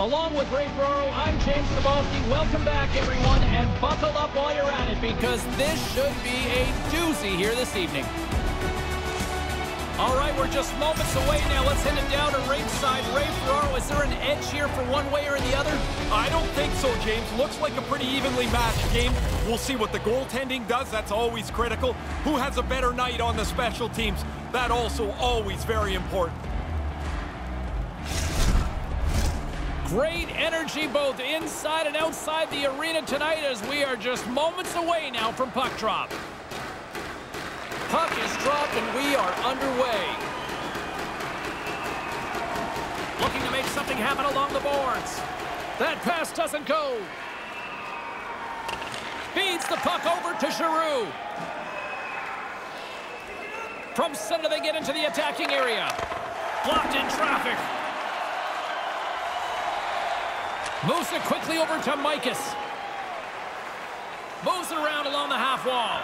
Along with Ray Ferraro, I'm James Cebulski. Welcome back, everyone, and buckle up while you're at it because this should be a doozy here this evening. All right, we're just moments away now. Let's head it down to ringside. Ray Ferraro, is there an edge here for one way or the other? I don't think so, James. Looks like a pretty evenly matched game. We'll see what the goaltending does. That's always critical. Who has a better night on the special teams? That also always very important. Great energy both inside and outside the arena tonight as we are just moments away now from puck drop. Puck is dropped and we are underway. Looking to make something happen along the boards. That pass doesn't go. Feeds the puck over to Giroux. From center they get into the attacking area. Blocked in traffic. Moves it quickly over to Mikas. Moves it around along the half wall.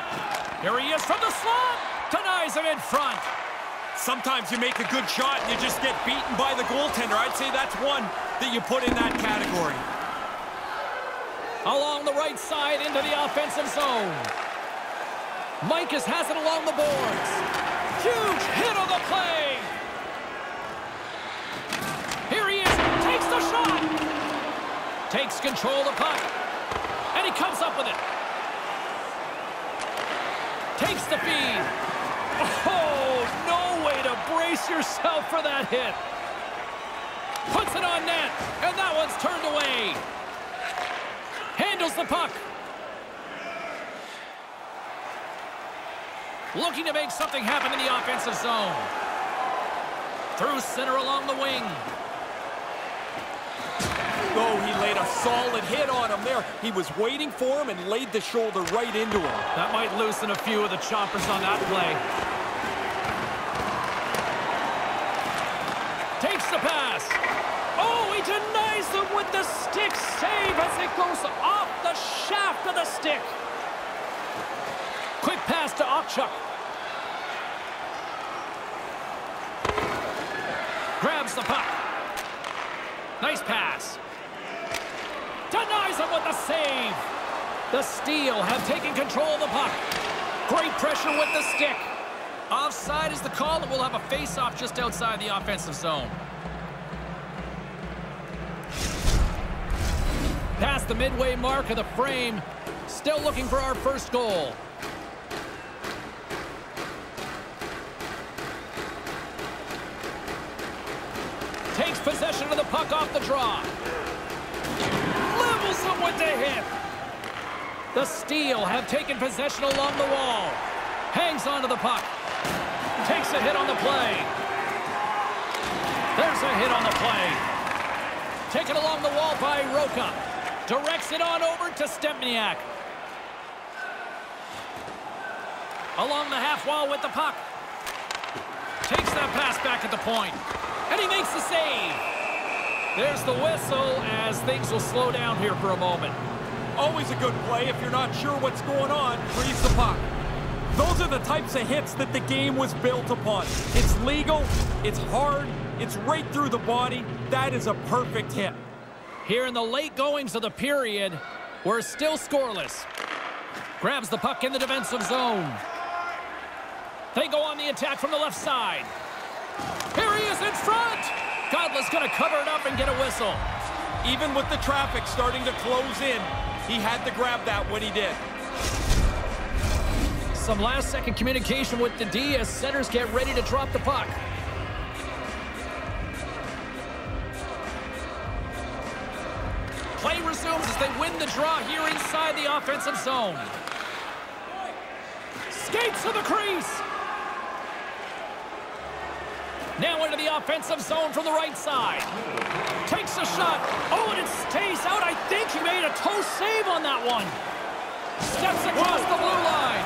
Here he is from the slot. Denies him in front. Sometimes you make a good shot and you just get beaten by the goaltender. I'd say that's one that you put in that category. Along the right side into the offensive zone. Mikas has it along the boards. Huge hit on the play. Here he is. Takes the shot. Takes control of the puck. And he comes up with it. Takes the feed. Oh, no way to brace yourself for that hit. Puts it on net, and that one's turned away. Handles the puck. Looking to make something happen in the offensive zone. Through center along the wing. Oh, he laid a solid hit on him there. He was waiting for him and laid the shoulder right into him. That might loosen a few of the choppers on that play. Takes the pass. Oh, he denies them with the stick save as it goes off the shaft of the stick. Quick pass to Okchuk. Grabs the puck. Nice pass. Denies him with the save. The Steel have taken control of the puck. Great pressure with the stick. Offside is the call, and we'll have a face-off just outside the offensive zone. Past the midway mark of the frame. Still looking for our first goal. Takes possession of the puck off the draw. Levels him with the hit. The Steel have taken possession along the wall. Hangs onto the puck. Takes a hit on the play. There's a hit on the play. Taken along the wall by Roca. Directs it on over to Stempniak. Along the half wall with the puck. Takes that pass back at the point. And he makes the save. There's the whistle as things will slow down here for a moment. Always a good play. If you're not sure what's going on, freeze the puck. Those are the types of hits that the game was built upon. It's legal, it's hard, it's right through the body. That is a perfect hit. Here in the late goings of the period, we're still scoreless. Grabs the puck in the defensive zone. They go on the attack from the left side. Here he is in front. Godla's going to cover it up and get a whistle. Even with the traffic starting to close in, he had to grab that when he did. Some last-second communication with the D as centers get ready to drop the puck. Play resumes as they win the draw here inside the offensive zone. Skates to the crease. Now into the offensive zone from the right side. Takes a shot. Oh, and it stays out. I think he made a toe save on that one. Steps across the blue line.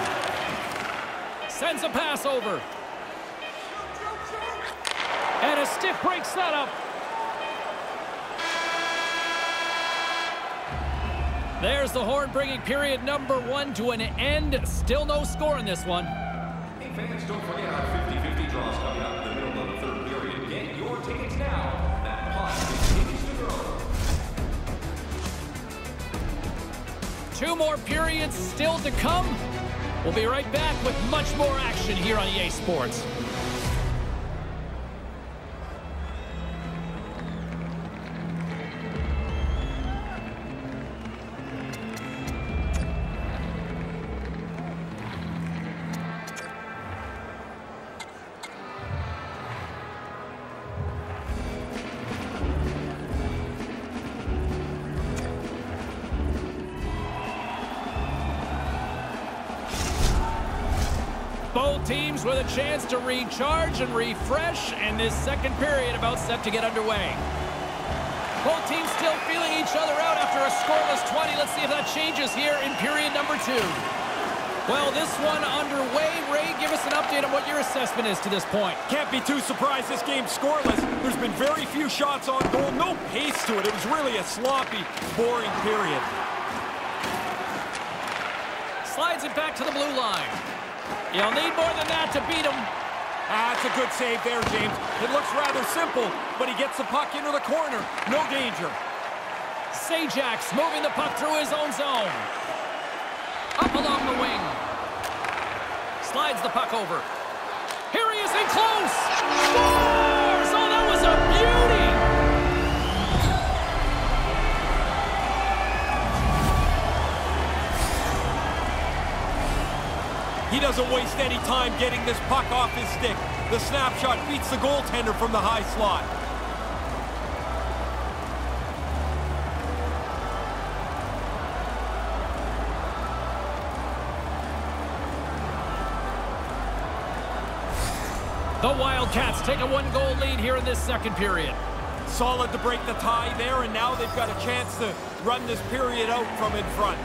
Sends a pass over. And a stick breaks that up. There's the horn bringing period number 1 to an end. Still no score in this one. Hey fans, don't forget our 50-50 draws coming up in the middle of the third period. Get your tickets now. That puck is to throw. 2 more periods still to come. We'll be right back with much more action here on EA Sports. Both teams with a chance to recharge and refresh, and this second period about set to get underway. Both teams still feeling each other out after a scoreless 20. Let's see if that changes here in period number 2. Well, this one underway. Ray, give us an update on what your assessment is to this point. Can't be too surprised this game's scoreless. There's been very few shots on goal, no pace to it. It was really a sloppy, boring period. Slides it back to the blue line. You'll need more than that to beat him. That's a good save there, James. It looks rather simple, but he gets the puck into the corner. No danger. Sajak's moving the puck through his own zone. Up along the wing. Slides the puck over. Here he is in close. Scores! Oh, that was a beauty! He doesn't waste any time getting this puck off his stick. The snapshot beats the goaltender from the high slot. The Wildcats take a 1-goal lead here in this second period. Solid to break the tie there, and now they've got a chance to run this period out from in front.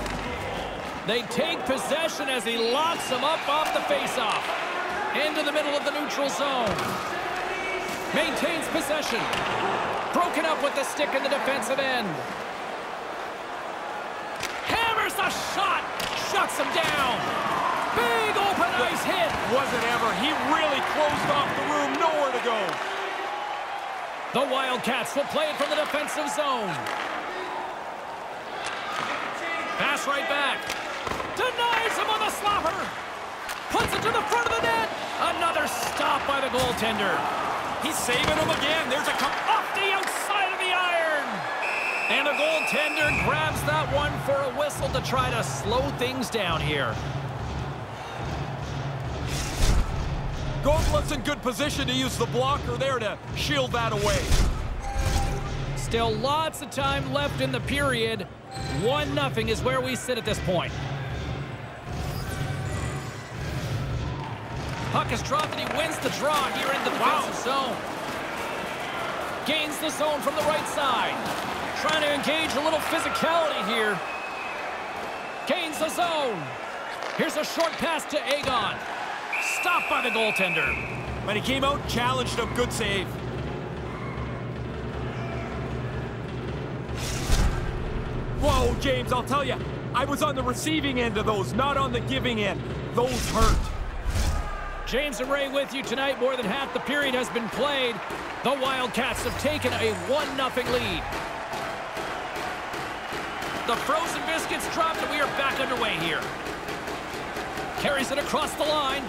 They take possession as he locks him up off the faceoff. Into the middle of the neutral zone. Maintains possession. Broken up with the stick in the defensive end. Hammers the shot. Shuts him down. Big open ice hit. Wasn't ever. He really closed off the room. Nowhere to go. The Wildcats will play it from the defensive zone. Pass right back. Denies him on the slapper. Puts it to the front of the net. Another stop by the goaltender. He's saving him again. There's a cup Off the outside of the iron. And the goaltender grabs that one for a whistle to try to slow things down here. Gauntlet's in good position to use the blocker there to shield that away. Still lots of time left in the period. 1-0 is where we sit at this point. Puck is dropped and he wins the draw here in the defensive zone. Gains the zone from the right side. Trying to engage a little physicality here. Gains the zone. Here's a short pass to Agon. Stopped by the goaltender. But he came out and challenged him. Good save. Whoa, James, I'll tell you, I was on the receiving end of those, not on the giving end. Those hurt. James and Ray with you tonight. More than half the period has been played. The Wildcats have taken a 1-0 lead. The frozen biscuits dropped and we are back underway here. Carries it across the line.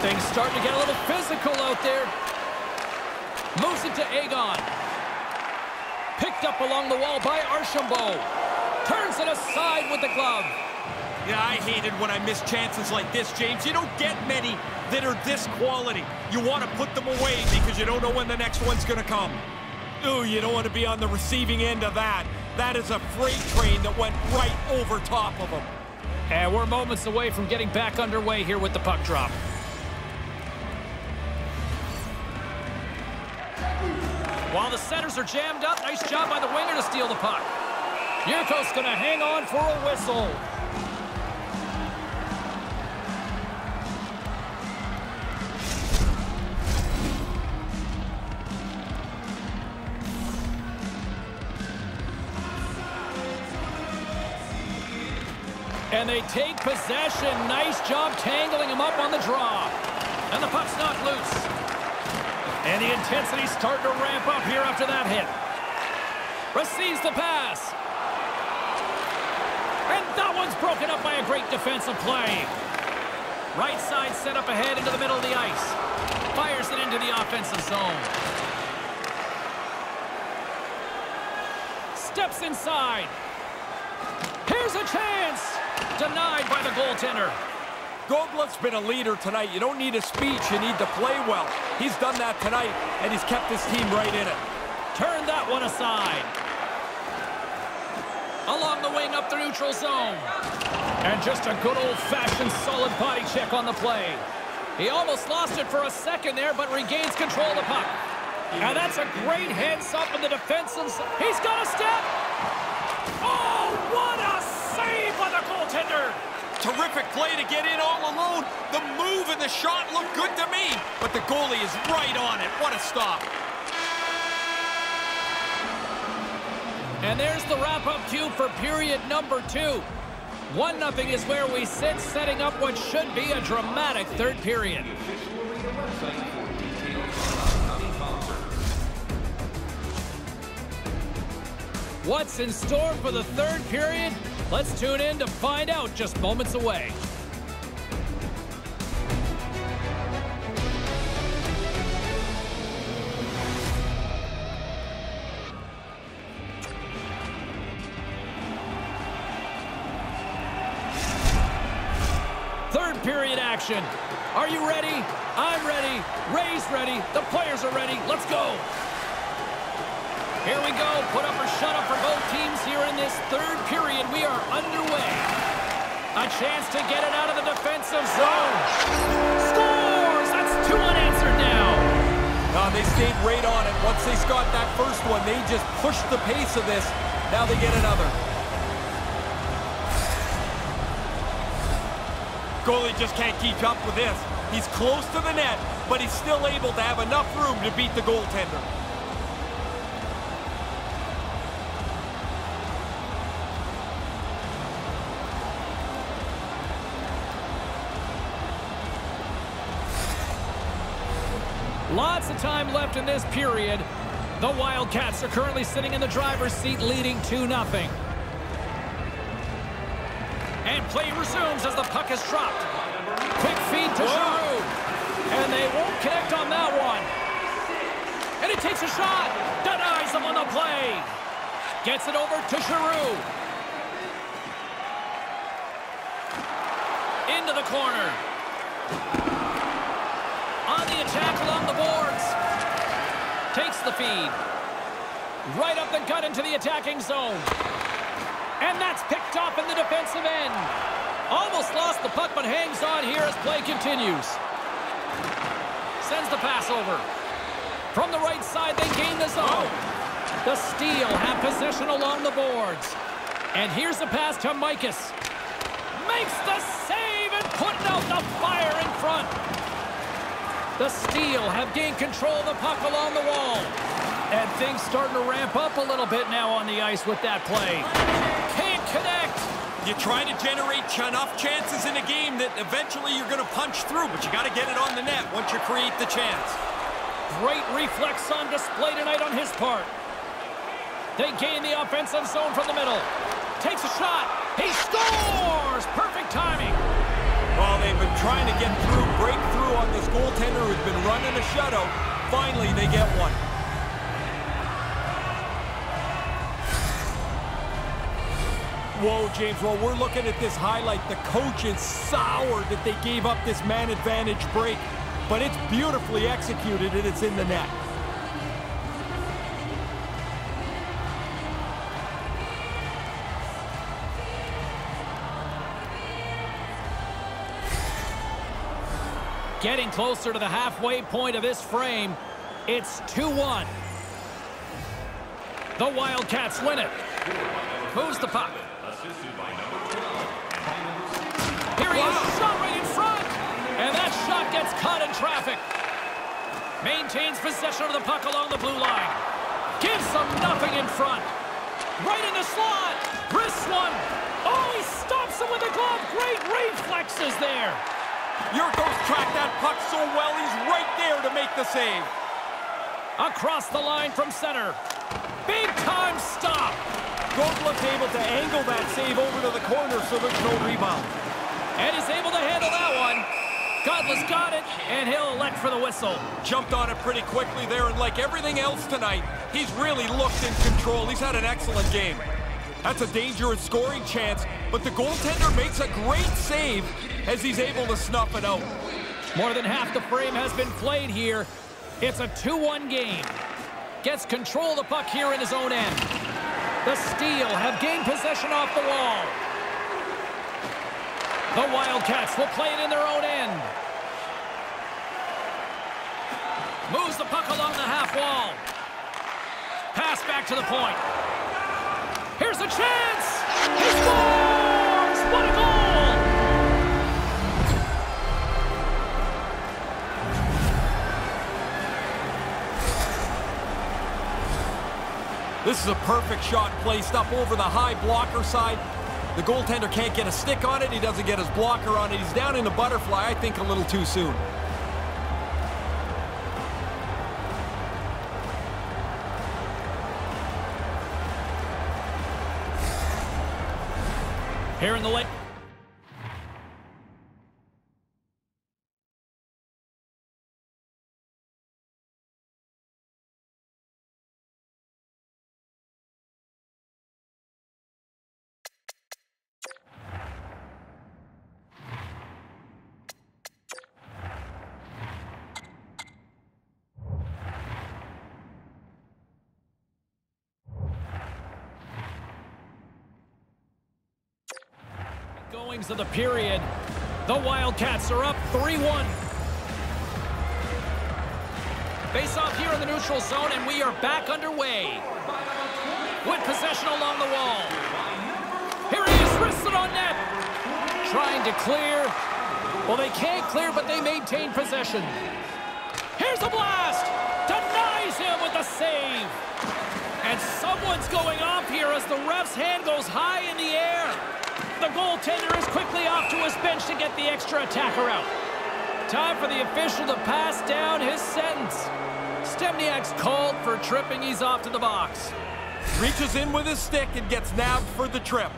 Things starting to get a little physical out there. Moves it to Agon. Picked up along the wall by Archambault. Turns it aside with the glove. Yeah, I hate it when I miss chances like this, James. You don't get many that are this quality. You want to put them away because you don't know when the next one's going to come. Ooh, you don't want to be on the receiving end of that. That is a freight train that went right over top of him. And we're moments away from getting back underway here with the puck drop. While the centers are jammed up, nice job by the winger to steal the puck. Yurko's going to hang on for a whistle. And they take possession. Nice job tangling him up on the draw. And the puck's knocked loose. And the intensity's starting to ramp up here after that hit. Receives the pass. And that one's Broken up by a great defensive play. Right side set up ahead into the middle of the ice. Fires it into the offensive zone. Steps inside. Here's a chance. Denied by the goaltender. Goblin's been a leader tonight. You don't need a speech. You need to play well. He's done that tonight, and he's kept his team right in it. Turn that one aside. Along the wing up the neutral zone. And just a good old-fashioned solid body check on the play. He almost lost it for a second there, but regains control of the puck. And that's a great heads-up in the defensive zone. He's got a step. Oh, what a save by the goaltender. Terrific play to get in all alone. The move and the shot look good to me, but the goalie is right on it. What a stop. And there's the wrap-up cue for period number 2. 1-0 is where we sit, setting up what should be a dramatic third period. What's in store for the third period? Let's tune in to find out just moments away. Third period action. Are you ready? I'm ready. Ray's ready. The players are ready. Let's go. Here we go. Put up or shut up for both teams here in this third period. We are underway. A chance to get it out of the defensive zone. Scores! That's 2 unanswered now. They stayed right on it. Once they got that first one, they just pushed the pace of this. Now they get another. Goalie just can't keep up with this. He's close to the net, but he's still able to have enough room to beat the goaltender. Lots of time left in this period. The Wildcats are currently sitting in the driver's seat, leading 2-0. And play resumes as the puck is dropped. Quick feed to Giroux. And they won't connect on that one. And he takes a shot. Denies him on the play. Gets it over to Giroux. Into the corner. On the attack along the boards. Takes the feed. Right up the gut into the attacking zone. And that's picked off in the defensive end. Almost lost the puck, but hangs on here as play continues. Sends the pass over. From the right side, they gain the zone. The Steel have possession along the boards. And here's the pass to Mikas. Makes the save and putting out the fire in front. The Steel have gained control of the puck along the wall. And things starting to ramp up a little bit now on the ice with that play. Can't connect. You try to generate enough chances in a game that eventually you're going to punch through, but you got to get it on the net once you create the chance. Great reflex on display tonight on his part. They gain the offensive zone from the middle. Takes a shot. He scores! Perfect timing. Well, they've been trying to get through, break through on this goaltender who's been running a shutout. Finally, they get one. Whoa, James, while we're looking at this highlight, the coach is sour that they gave up this man advantage break. But it's beautifully executed, and it's in the net. Getting closer to the halfway point of this frame. It's 2-1. The Wildcats win it. Moves the puck. Here he is, shot right in front. And that shot gets caught in traffic. Maintains possession of the puck along the blue line. Gives them nothing in front. Right in the slot. Wrist one. Oh, he stops him with a glove. Great reflexes there. Yurko's tracked that puck so well, he's right there to make the save. Across the line from center. Big time stop. Goblet's able to angle that save over to the corner so there's no rebound. And he's able to handle that one. Godless got it, and he'll elect for the whistle. Jumped on it pretty quickly there, and like everything else tonight, he's really looked in control. He's had an excellent game. That's a dangerous scoring chance, but the goaltender makes a great save as he's able to snuff it out. More than half the frame has been played here. It's a 2-1 game. Gets control of the puck here in his own end. The Steel have gained possession off the wall. The Wildcats will play it in their own end. Moves the puck along the half wall. Pass back to the point. Here's a chance! He scores! What a goal! This is a perfect shot placed up over the high blocker side. The goaltender can't get a stick on it. He doesn't get his blocker on it. He's down in the butterfly, I think, a little too soon. Here in the late. Goings of the period. The Wildcats are up 3-1. Face off here in the neutral zone, and we are back underway. With possession along the wall. Here he is, wristed on net. Trying to clear. Well, they can't clear, but they maintain possession. Here's a blast. Denies him with the save. And someone's going off here as the ref's hand goes high in the air. The goaltender is quickly off to his bench to get the extra attacker out. Time for the official to pass down his sentence. Stemniak's called for tripping. He's off to the box. Reaches in with his stick and gets nabbed for the trip.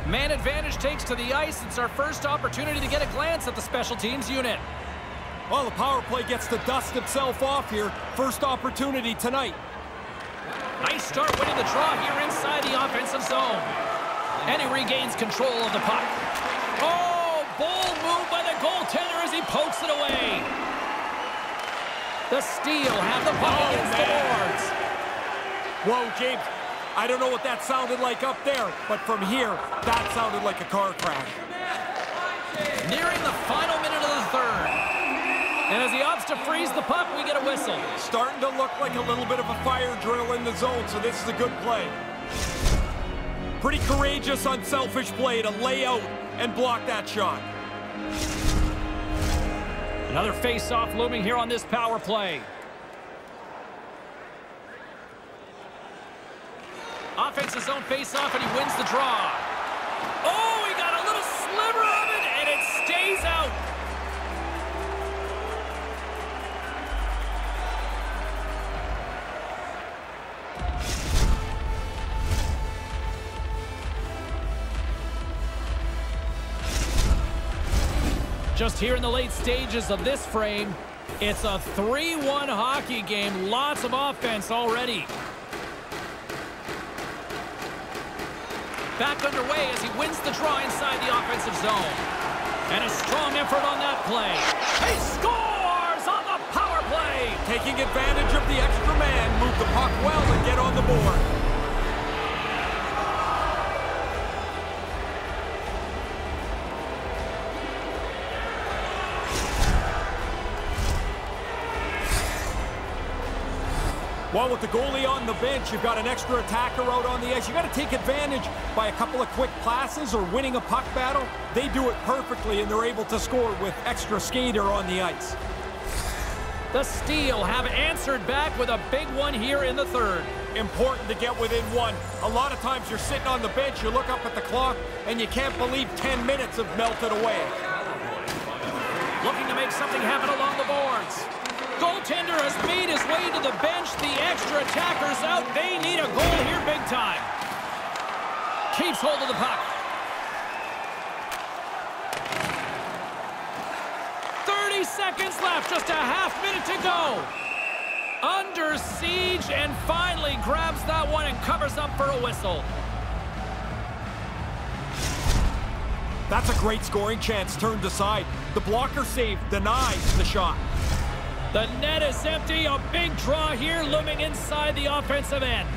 Man advantage takes to the ice. It's our first opportunity to get a glance at the special teams unit. Well, the power play gets to dust himself off here. First opportunity tonight. Nice start winning the draw here inside the offensive zone. And he regains control of the puck. Oh, bold move by the goaltender as he pokes it away. The Steel have the puck against the boards. Whoa, James. I don't know what that sounded like up there, but from here, that sounded like a car crash. Nearing the final minute of the third. And as he opts to freeze the puck, we get a whistle. Starting to look like a little bit of a fire drill in the zone, so this is a good play. Pretty courageous, unselfish play to lay out and block that shot. Another face-off looming here on this power play. Offensive zone face-off, and he wins the draw. Oh, he got a little sliver of it, and it stays out. Just here in the late stages of this frame, it's a 3-1 hockey game. Lots of offense already. Back underway as he wins the draw inside the offensive zone. And a strong effort on that play. He scores on the power play! Taking advantage of the extra man, move the puck well and get on the board. Well, with the goalie on the bench, you've got an extra attacker out on the ice. You've got to take advantage by a couple of quick passes or winning a puck battle. They do it perfectly, and they're able to score with extra skater on the ice. The Steel have answered back with a big one here in the third. Important to get within one. A lot of times you're sitting on the bench, you look up at the clock, and you can't believe 10 minutes have melted away. looking to make something happen along the boards. Goaltender has made his way to the bench. The extra attackers out. They need a goal here big time. Keeps hold of the puck. 30 seconds left. Just a half minute to go. Under siege and finally grabs that one and covers up for a whistle. That's a great scoring chance turned aside. The blocker save denies the shot. The net is empty. A big draw here looming inside the offensive end.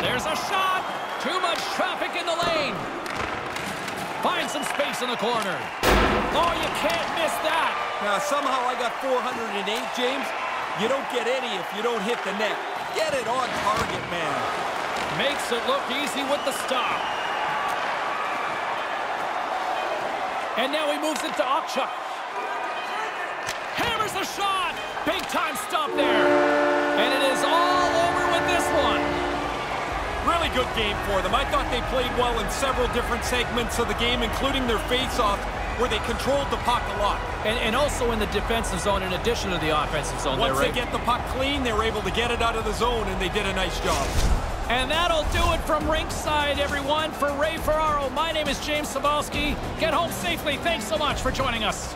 There's a shot. Too much traffic in the lane. Finds some space in the corner. Oh, you can't miss that. Now, somehow I got 408, James. You don't get any if you don't hit the net. Get it on target, man. Makes it look easy with the stop. And now he moves it to Okchuk. Hammers the shot. Big time stop there. And it is all over with this one. Really good game for them. I thought they played well in several different segments of the game, including their face-off, where they controlled the puck a lot. And also in the defensive zone in addition to the offensive zone. Once they get the puck clean, they were able to get it out of the zone, and they did a nice job. And that'll do it from rinkside, everyone. For Ray Ferraro, my name is James Cybulski. Get home safely. Thanks so much for joining us.